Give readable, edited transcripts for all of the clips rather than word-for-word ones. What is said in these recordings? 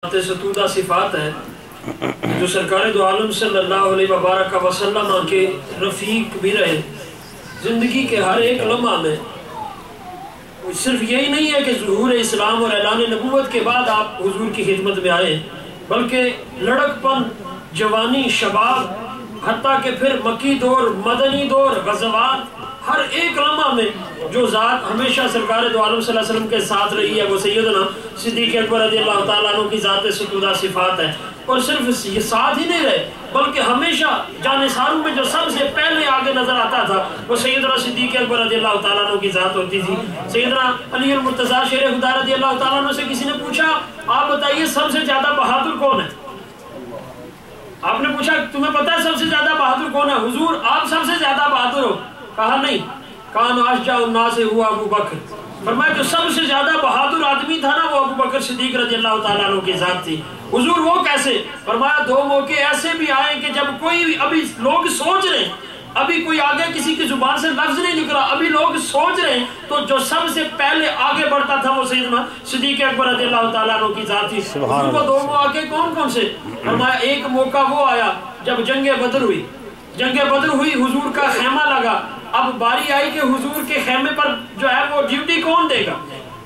ستودہ صفات ہے جو سرکار دو عالم صلی اللہ علیہ وبارک وسلم کے رفیق بھی رہے زندگی کے ہر ایک لمحہ میں۔ صرف یہی نہیں ہے کہ ظہور اسلام اور اعلان نبوت کے بعد آپ حضور کی خدمت میں آئے، بلکہ لڑک پن، جوانی، شباب، حتیٰ کہ پھر مکی دور، مدنی دور، غزوات، ہر ایک لمحہ میں جو ذات ہمیشہ سرکار دو عالم صلی اللہ علیہ وسلم کے ساتھ رہی ہے وہ سیدنا صدیق اکبر رضی اللہ تعالیٰ عنہ کی ذات ستودہ صفات ہے۔ اور صرف یہ ساتھ ہی نہیں رہے بلکہ ہمیشہ جانثاروں میں جو سب سے پہلے آگے نظر آتا تھا وہ سیدنا صدیق اکبر رضی اللہ تعالیٰ عنہ کی ذات ہوتی تھی۔ سیدنا علی المرتضیٰ شیر خدا رضی اللہ تعالیٰ عنہ سے کسی نے پوچھا آپ بتائیے سب سے زیادہ بہادر کون ہے؟ آپ نے پوچھا تمہیں پتہ ہے سب سے زیادہ بہادر کون ہے؟ حضور آپ سب سے زیادہ بہادر ہو؟ کہا نہیں، کان اشجع الناس ہوا ابو بکر۔ فرمایا جو سب سے زیادہ بہادر آدمی تھا نا وہ ابو بکر صدیق رضی اللہ تعالیٰ عنہ کی ذات تھی۔ حضور وہ کیسے؟ فرمایا دو موقع ایسے بھی آئے کہ جب کوئی ابھی لوگ سوچ رہے ہیں، ابھی کوئی آگے کسی کی زبان سے لفظ نہیں نکلا، ابھی لوگ سوچ رہے ہیں تو جو سب سے پہلے آگے بڑھتا تھا وہ سیدنا صدیق اکبر رضی اللہ تعالیٰ عنہ کی ذات تھی۔ حضور کو دو مواقع کون کون سے؟ فرمایا ایک موقع وہ آیا جب جنگ بدر ہوئی، جنگ بدر ہوئی، حضور کا خیمہ لگا، اب باری آئی کہ حضور کے خیمے پر جو ہے وہ ڈیوٹی کون دے گا؟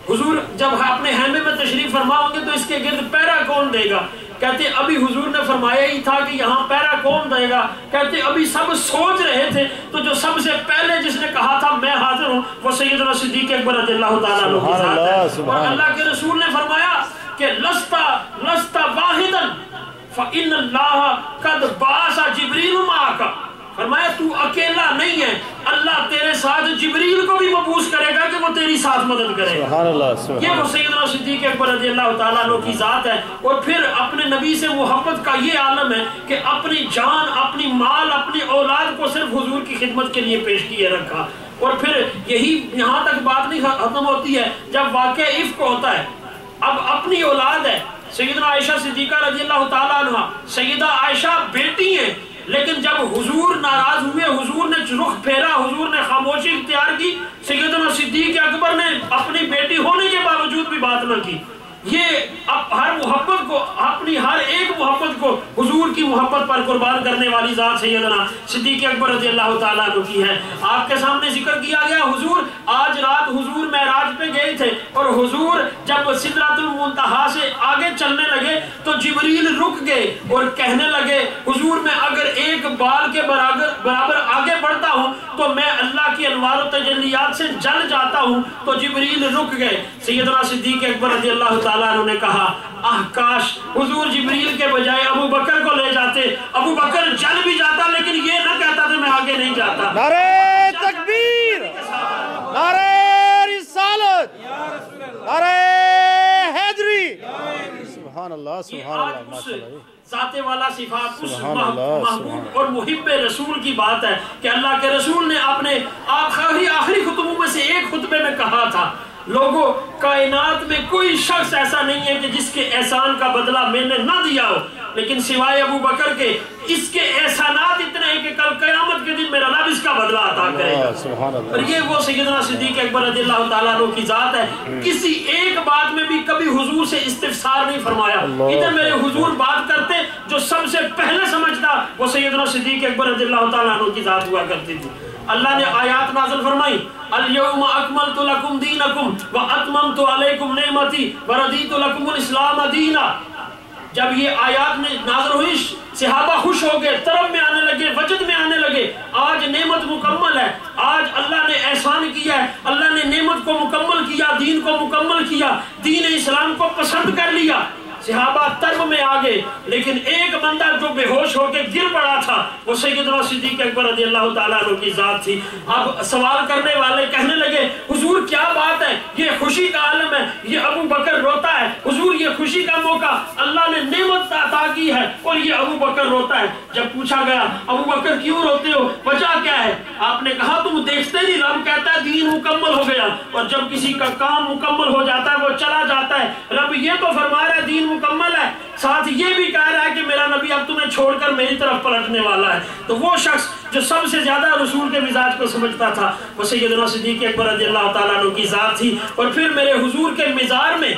حضور جب اپنے خیمے میں تشریف فرما ہوں گے تو اس کے گرد پیرا کون دے گا؟ کہتے ابھی حضور نے فرمایا ہی تھا کہ یہاں پیرا کون دے گا؟ کہتے ابھی سب سوچ رہے تھے تو جو سب سے پہلے جس نے کہا تھا میں حاضر ہوں وہ سیدنا صدیق اکبر رضی اللہ تعالیٰ عنہ کی ذات ہے۔ اور اللہ کے رسول نے فرمایا کہ لستا واحدا فإن اللہ قد بعث جبریل معک۔ فرمایا تو اکیلا نہیں ہے، اللہ تیرے ساتھ جبریل کو بھی مبعوث کرے گا کہ وہ تیری ساتھ مدد کرے گا۔ یہ وہ سیدنا صدیق اکبر رضی اللہ تعالیٰ عنہ کی ذات ہے۔ اور پھر اپنے نبی سے محبت کا یہ عالم ہے کہ اپنی جان، اپنی مال، اپنی اولاد کو صرف حضور کی خدمت کے لیے پیش کیے رکھا۔ اور پھر یہی یہاں تک بات نہیں ختم ہوتی ہے، جب واقعہ عفق ہوتا ہے، اب اپنی اولاد ہے، سیدنا عائشہ صدیقہ رضی اللہ تعالیٰ عنہ، سیدہ عائشہ بیٹی ہیں، لیکن جب حضور ناراض ہوئے، حضور نے رخ پھیرا، حضور نے خاموشی اختیار کی، سیدنا صدیق اکبر نے اپنی بیٹی ہونے کے باوجود بھی بات نہ کی۔ یہ ہر محبت کو، اپنی ہر ایک محبت کو حضور کی محبت پر قربان کرنے والی ذات سیدنا صدیق اکبر رضی اللہ تعالیٰ عنہ کی ہے۔ آپ کے سامنے ذکر کیا گیا حضور آج رات حضور معراج پہ گئے تھے اور حضور جب سدرۃ المنتہا سے آگے چلنے لگے تو جبریل رک گئے اور کہنے لگے حضور میں اگر ایک بال کے برابر آگے بڑھتا ہوں تو میں اللہ کی انوار و تجلیات سے جل جاتا ہوں۔ تو جبریل رک گئے، سیدنا صدیق اکبر رضی اللہ تعالیٰ عنہ نے کہا کاش حضور جبریل کے بجائے ابو بکر کو لے جاتے، ابو بکر جل بھی جاتا لیکن یہ نہ کہتا کہ میں آگے نہیں جاتا۔ نعرہ تکبیر، نعرہ رسالت، نعرہ حیدری، سبحان اللہ سبحان اللہ ماشاءاللہ۔ ذات والا صفات اس محبوب اور محب رسول کی بات ہے کہ اللہ کے رسول نے اپنے آخری خطبوں میں سے ایک خطبے میں کہا تھا لوگوں کائنات میں کوئی شخص ایسا نہیں ہے کہ جس کے احسان کا بدلہ میں نے نہ دیا ہو، لیکن سوائے ابو بکر کے اس کے احسانات اتنے ہیں کہ کل قیامت کے دن میرا رب اس کا بدلہ عطا کرے گا۔ اور یہ وہ سیدنا صدیق اکبر رضی اللہ تعالیٰ عنہ کی ذات ہے، کسی ایک بات میں بھی کبھی حضور سے استفسار نہیں فرمایا۔ ادھر میرے حضور بات کرتے جو سب سے پہلے سمجھتا وہ سیدنا صدیق اکبر رضی اللہ تعالیٰ عنہ کی ذات ہوا کرتی تھی۔ اللہ نے آیات نازل فرمائی اليوم اکملت لکم دینکم واتممت علیکم نعمتی وردیت لکم الاسلام دینا۔ جب یہ آیات نازل ہوئی صحابہ خوش ہو گئے، طرب میں آنے لگے، وجد میں آنے لگے، آج نعمت مکمل ہے، آج اللہ نے احسان کیا ہے، اللہ نے نعمت کو مکمل کیا، دین کو مکمل کیا، دین اسلام کو پسند کر لیا۔ صحابہ طرب میں آگئے، لیکن ایک بندہ جو بے ہوش ہو کے گر پڑا تھا وہ سیدنا صدیق اکبر رضی اللہ تعالیٰ عنہ کی ذات تھی۔ اب سوال کرنے والے کہنے لگے حضور کیا بات ہے، یہ خوشی کا عالم ہے، یہ ابو بکر روتا ہے، حضور یہ خوشی کا موقع اللہ نے نعمت عطا کی ہے اور یہ ابو بکر روتا ہے۔ جب پوچھا گیا ابو بکر کیوں روتے ہو، وجہ کیا ہے؟ آپ نے کہا تم دیکھتے نہیں، رب کہتا ہے دین مکمل ہو گیا، اور جب کسی کا کام مکمل ہو جاتا ہے وہ چلا جاتا ہے، رب یہ تو فرما رہا ہے دین مکمل ہے، ساتھ یہ بھی کہہ رہا ہے کہ میرا نبی اب تمہیں چھوڑ کر میری طرف پلٹنے والا ہے۔ تو وہ شخص جو سب سے زیادہ رسول کے مزاج کو سمجھتا تھا وہ سیدنا صدیق اکبر رضی اللہ تعالیٰ عنہ کی ذات تھی۔ اور پھر میرے حضور کے مزار میں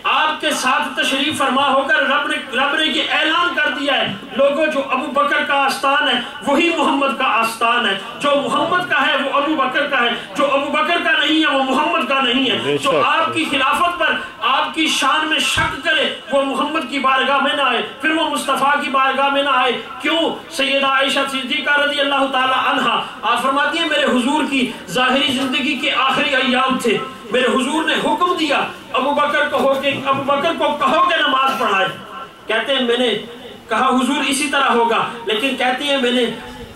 آپ کے ساتھ تشریف فرما ہو کر رب نے یہ اعلان کر دیا ہے، لوگوں جو ابو بکر کا آستان ہے وہی محمد کا آستان ہے، جو محمد کا ہے وہ ابو بکر کا ہے، جو ابو بکر کا نہیں ہے وہ محمد کا نہیں ہے، جو آپ کی خلافت پر آپ کی شان میں شک کرے وہ محمد کی بارگاہ میں نہ آئے، پھر وہ مصطفیٰ کی بارگاہ میں نہ آئے۔ کیوں؟ سیدہ عائشہ صدیقہ رضی اللہ تعالی عنہا آپ فرماتی ہیں میرے حضور کی ظاہری زندگی کے آخری ایام تھے، میرے حضور نے حکم دیا ابو بکر کو کہو کہ نماز پڑھائے۔ کہتے ہیں میں نے کہا حضور اسی طرح ہوگا، لیکن کہتی ہیں میں نے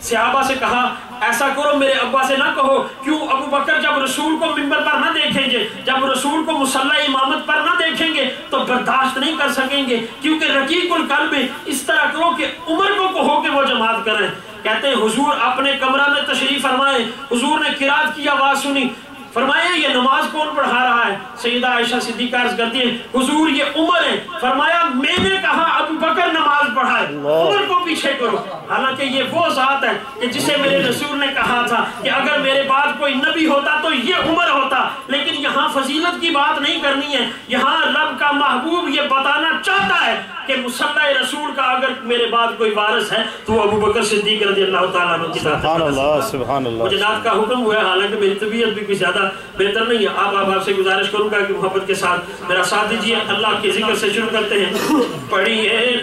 صحابہ سے کہا ایسا کرو میرے ابا سے نہ کہو، کیوں؟ ابو بکر جب رسول کو منبر پر نہ دیکھیں گے، جب رسول کو مصلی امامت پر نہ دیکھیں گے تو برداشت نہیں کر سکیں گے، کیونکہ رقیق القلب ہے۔ اس طرح کرو کہ عمر کو کہو کہ وہ جماعت کریں۔ کہتے ہیں حضور اپنے کمرہ میں تشریف فرمائے، حضور نے قرات کی آواز سنی، فرمایا یہ نماز کون پڑھا رہا ہے؟ سیدہ عائشہ صدیقہ عرض کرتی ہے حضور یہ عمر ہے۔ فرمایا میں نے کہا ابو بکر نماز پڑھائے، عمر کو پیچھے کرو۔ حالانکہ یہ وہ ذات ہے کہ جسے میرے رسول نے کہا تھا کہ اگر میرے بعد کوئی نبی ہوتا تو یہ عمر ہوتا، لیکن یہاں فضیلت کی بات نہیں کرنی ہے، یہاں رب کا محبوب یہ بتانا چاہتا ہے کہ مصلی رسول کا اگر میرے بعد کوئی وارث ہے تو وہ ابو بکر صدیق رضی اللہ تعالیٰ عنہ کی ذات ہے۔ سبحان اللہ سبحان اللہ۔ مجھے نعت کا حکم ہوا ہے، حالانکہ میری طبیعت بھی کچھ زیادہ بہتر نہیں ہے، آپ سے گزارش کروں گا کہ محبت کے ساتھ میرا ساتھ دیجیے۔ اللہ کے ذکر سے شروع کرتے ہیں۔ پڑھیے